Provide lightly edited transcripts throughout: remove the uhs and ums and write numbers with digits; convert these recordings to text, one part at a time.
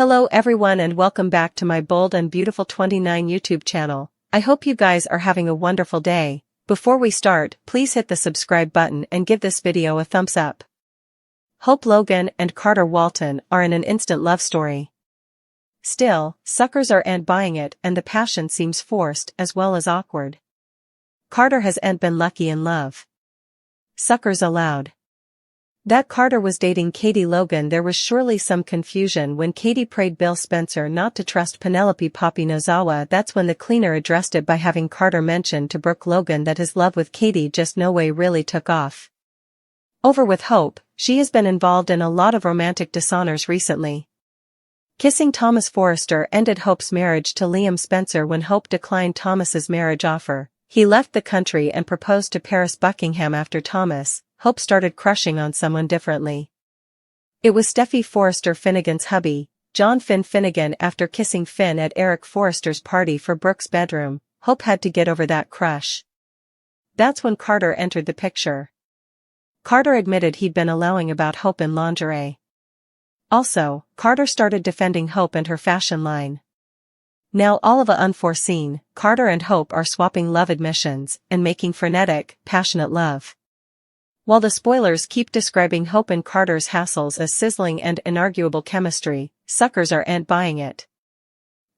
Hello everyone and welcome back to my Bold and Beautiful 29 YouTube channel. I hope you guys are having a wonderful day. Before we start, please hit the subscribe button and give this video a thumbs up. Hope Logan and Carter Walton are in an instant love story. Still, suckers aren't buying it and the passion seems forced as well as awkward. Carter hasn't been lucky in love. Suckers allowed. That Carter was dating Katie Logan. There was surely some confusion when Katie prayed Bill Spencer not to trust Penelope Poppy Nozawa. That's when the cleaner addressed it by having Carter mention to Brooke Logan that his love with Katie just no way really took off. Over with Hope, she has been involved in a lot of romantic dishonors recently. Kissing Thomas Forrester ended Hope's marriage to Liam Spencer when Hope declined Thomas's marriage offer. He left the country and proposed to Paris Buckingham after Thomas. Hope started crushing on someone differently. It was Steffi Forrester Finnegan's hubby, John Finn Finnegan. After kissing Finn at Eric Forrester's party for Brooke's bedroom, Hope had to get over that crush. That's when Carter entered the picture. Carter admitted he'd been allowing about Hope in lingerie. Also, Carter started defending Hope and her fashion line. Now all of a unforeseen, Carter and Hope are swapping love admissions and making frenetic, passionate love. While the spoilers keep describing Hope and Carter's hassles as sizzling and inarguable chemistry, suckers aren't buying it.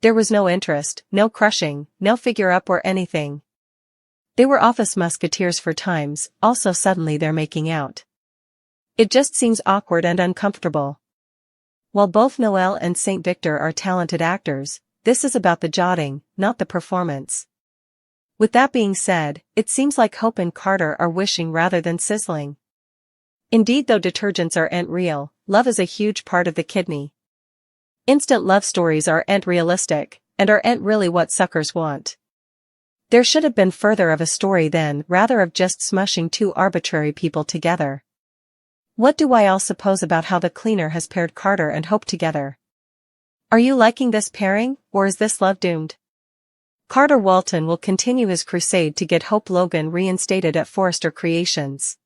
There was no interest, no crushing, no figure-up or anything. They were office musketeers for times, also suddenly they're making out. It just seems awkward and uncomfortable. While both Noel and St. Victor are talented actors, this is about the jotting, not the performance. With that being said, it seems like Hope and Carter are wishing rather than sizzling. Indeed, though detergents aren't real, love is a huge part of the kidney. Instant love stories aren't realistic, and aren't really what suckers want. There should have been further of a story then, rather of just smushing two arbitrary people together. What do I all suppose about how the cleaner has paired Carter and Hope together? Are you liking this pairing, or is this love doomed? Carter Walton will continue his crusade to get Hope Logan reinstated at Forrester Creations.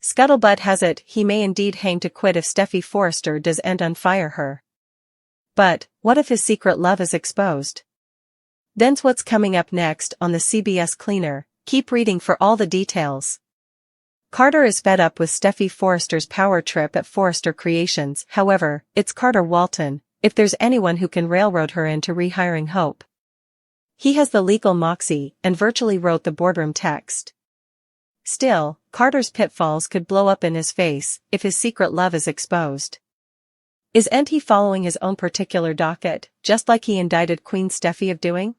Scuttlebutt has it he may indeed hang to quit if Steffi Forrester does end unfire her. But, what if his secret love is exposed? Then's what's coming up next on the CBS Cleaner. Keep reading for all the details. Carter is fed up with Steffi Forrester's power trip at Forrester Creations. However, it's Carter Walton, if there's anyone who can railroad her into rehiring Hope. He has the legal moxie and virtually wrote the boardroom text. Still, Carter's pitfalls could blow up in his face if his secret love is exposed. Isn't he following his own particular docket, just like he indicted Queen Steffi of doing?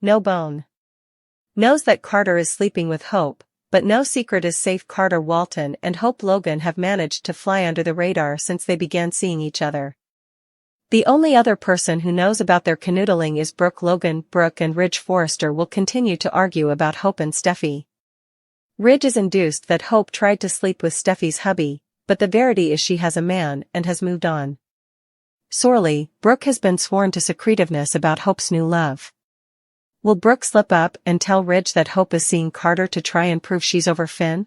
No bone. Knows that Carter is sleeping with Hope, but no secret is safe. Carter Walton and Hope Logan have managed to fly under the radar since they began seeing each other. The only other person who knows about their canoodling is Brooke Logan. Brooke and Ridge Forrester will continue to argue about Hope and Steffi. Ridge is induced that Hope tried to sleep with Steffi's hubby, but the verity is she has a man and has moved on. Sorely, Brooke has been sworn to secretiveness about Hope's new love. Will Brooke slip up and tell Ridge that Hope is seeing Carter to try and prove she's over Finn?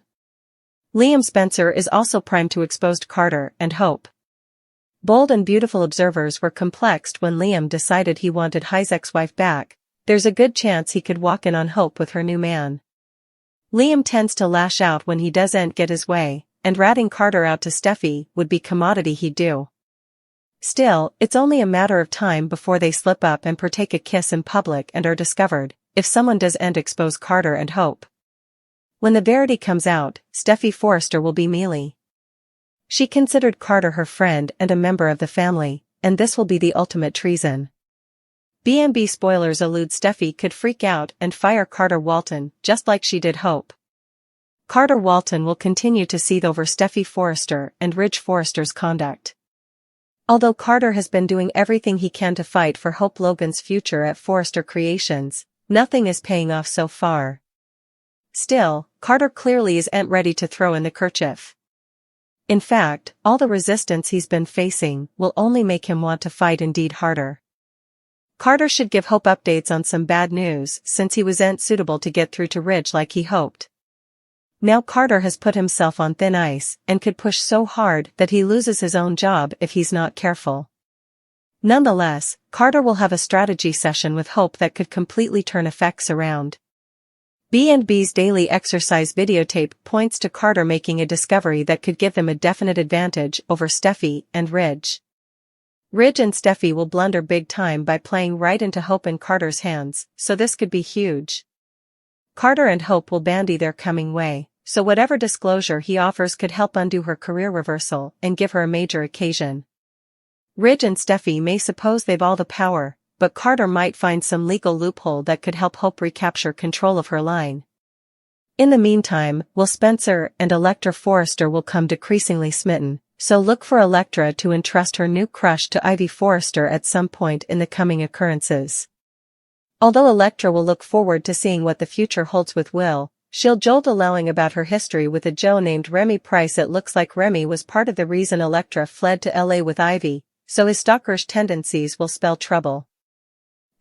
Liam Spencer is also primed to expose Carter and Hope. Bold and Beautiful observers were complexed when Liam decided he wanted his ex-wife back. There's a good chance he could walk in on Hope with her new man. Liam tends to lash out when he doesn't get his way, and ratting Carter out to Steffi would be commodity he'd do. Still, it's only a matter of time before they slip up and partake a kiss in public and are discovered, if someone doesn't expose Carter and Hope. When the verity comes out, Steffi Forrester will be mealy. She considered Carter her friend and a member of the family, and this will be the ultimate treason. B&B spoilers allude Steffi could freak out and fire Carter Walton, just like she did Hope. Carter Walton will continue to seethe over Steffi Forrester and Ridge Forrester's conduct. Although Carter has been doing everything he can to fight for Hope Logan's future at Forrester Creations, nothing is paying off so far. Still, Carter clearly isn't ready to throw in the kerchief. In fact, all the resistance he's been facing will only make him want to fight indeed harder. Carter should give Hope updates on some bad news since he wasn't suitable to get through to Ridge like he hoped. Now Carter has put himself on thin ice and could push so hard that he loses his own job if he's not careful. Nonetheless, Carter will have a strategy session with Hope that could completely turn effects around. B&B's daily exercise videotape points to Carter making a discovery that could give them a definite advantage over Steffi and Ridge. Ridge and Steffi will blunder big time by playing right into Hope and Carter's hands, so this could be huge. Carter and Hope will bandy their coming way, so whatever disclosure he offers could help undo her career reversal and give her a major occasion. Ridge and Steffi may suppose they've all the power, but Carter might find some legal loophole that could help Hope recapture control of her line. In the meantime, Will Spencer and Electra Forrester will come decreasingly smitten, so look for Electra to entrust her new crush to Ivy Forrester at some point in the coming occurrences. Although Electra will look forward to seeing what the future holds with Will, she'll jolt allowing about her history with a Joe named Remy Price. It looks like Remy was part of the reason Electra fled to LA with Ivy, so his stalkerish tendencies will spell trouble.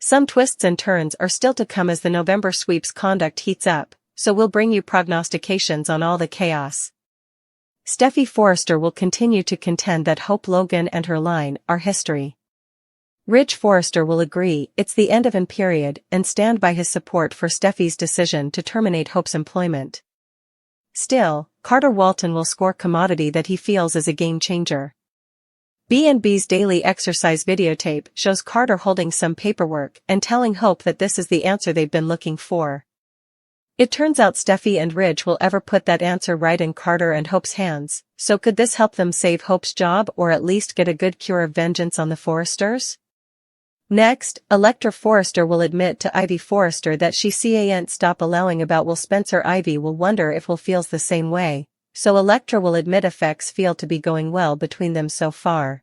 Some twists and turns are still to come as the November sweeps conduct heats up, so we'll bring you prognostications on all the chaos. Steffi Forrester will continue to contend that Hope Logan and her line are history. Ridge Forrester will agree it's the end of an period and stand by his support for Steffi's decision to terminate Hope's employment. Still, Carter Walton will score commodity that he feels is a game changer. B&B's daily exercise videotape shows Carter holding some paperwork and telling Hope that this is the answer they've been looking for. It turns out Steffi and Ridge will ever put that answer right in Carter and Hope's hands, so could this help them save Hope's job or at least get a good cure of vengeance on the Forresters? Next, Electra Forrester will admit to Ivy Forrester that she can't stop allowing about Will Spencer. Ivy will wonder if Will feels the same way, so Electra will admit effects feel to be going well between them so far.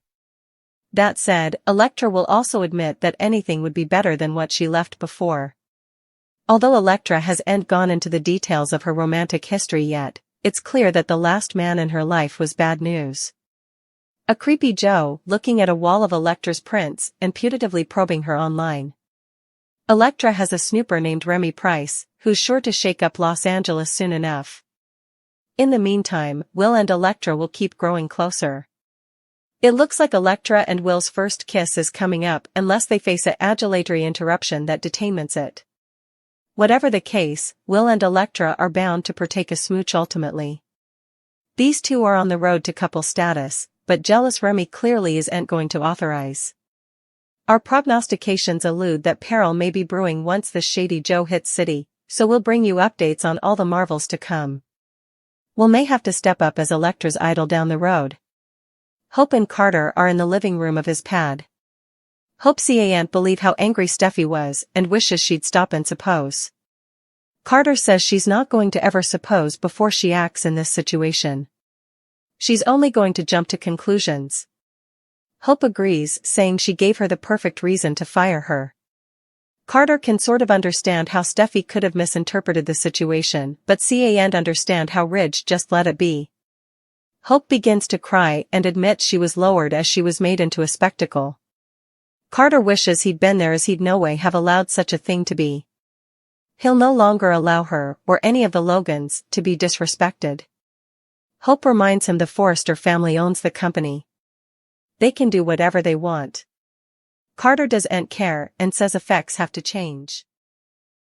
That said, Electra will also admit that anything would be better than what she left before. Although Electra hasn't gone into the details of her romantic history yet, it's clear that the last man in her life was bad news. A creepy Joe, looking at a wall of Electra's prints and putatively probing her online. Electra has a snooper named Remy Price, who's sure to shake up Los Angeles soon enough. In the meantime, Will and Electra will keep growing closer. It looks like Electra and Will's first kiss is coming up unless they face an adulatory interruption that detainments it. Whatever the case, Will and Electra are bound to partake a smooch ultimately. These two are on the road to couple status, but jealous Remy clearly isn't going to authorize. Our prognostications allude that peril may be brewing once the shady Joe hits city, so we'll bring you updates on all the marvels to come. Will may have to step up as Electra's idol down the road. Hope and Carter are in the living room of his pad. Hope can't believe how angry Steffi was and wishes she'd stop and suppose. Carter says she's not going to ever suppose before she acts in this situation. She's only going to jump to conclusions. Hope agrees, saying she gave her the perfect reason to fire her. Carter can sort of understand how Steffi could have misinterpreted the situation, but can't understand how Ridge just let it be. Hope begins to cry and admits she was lowered as she was made into a spectacle. Carter wishes he'd been there as he'd no way have allowed such a thing to be. He'll no longer allow her, or any of the Logans, to be disrespected. Hope reminds him the Forrester family owns the company. They can do whatever they want. Carter doesn't care and says effects have to change.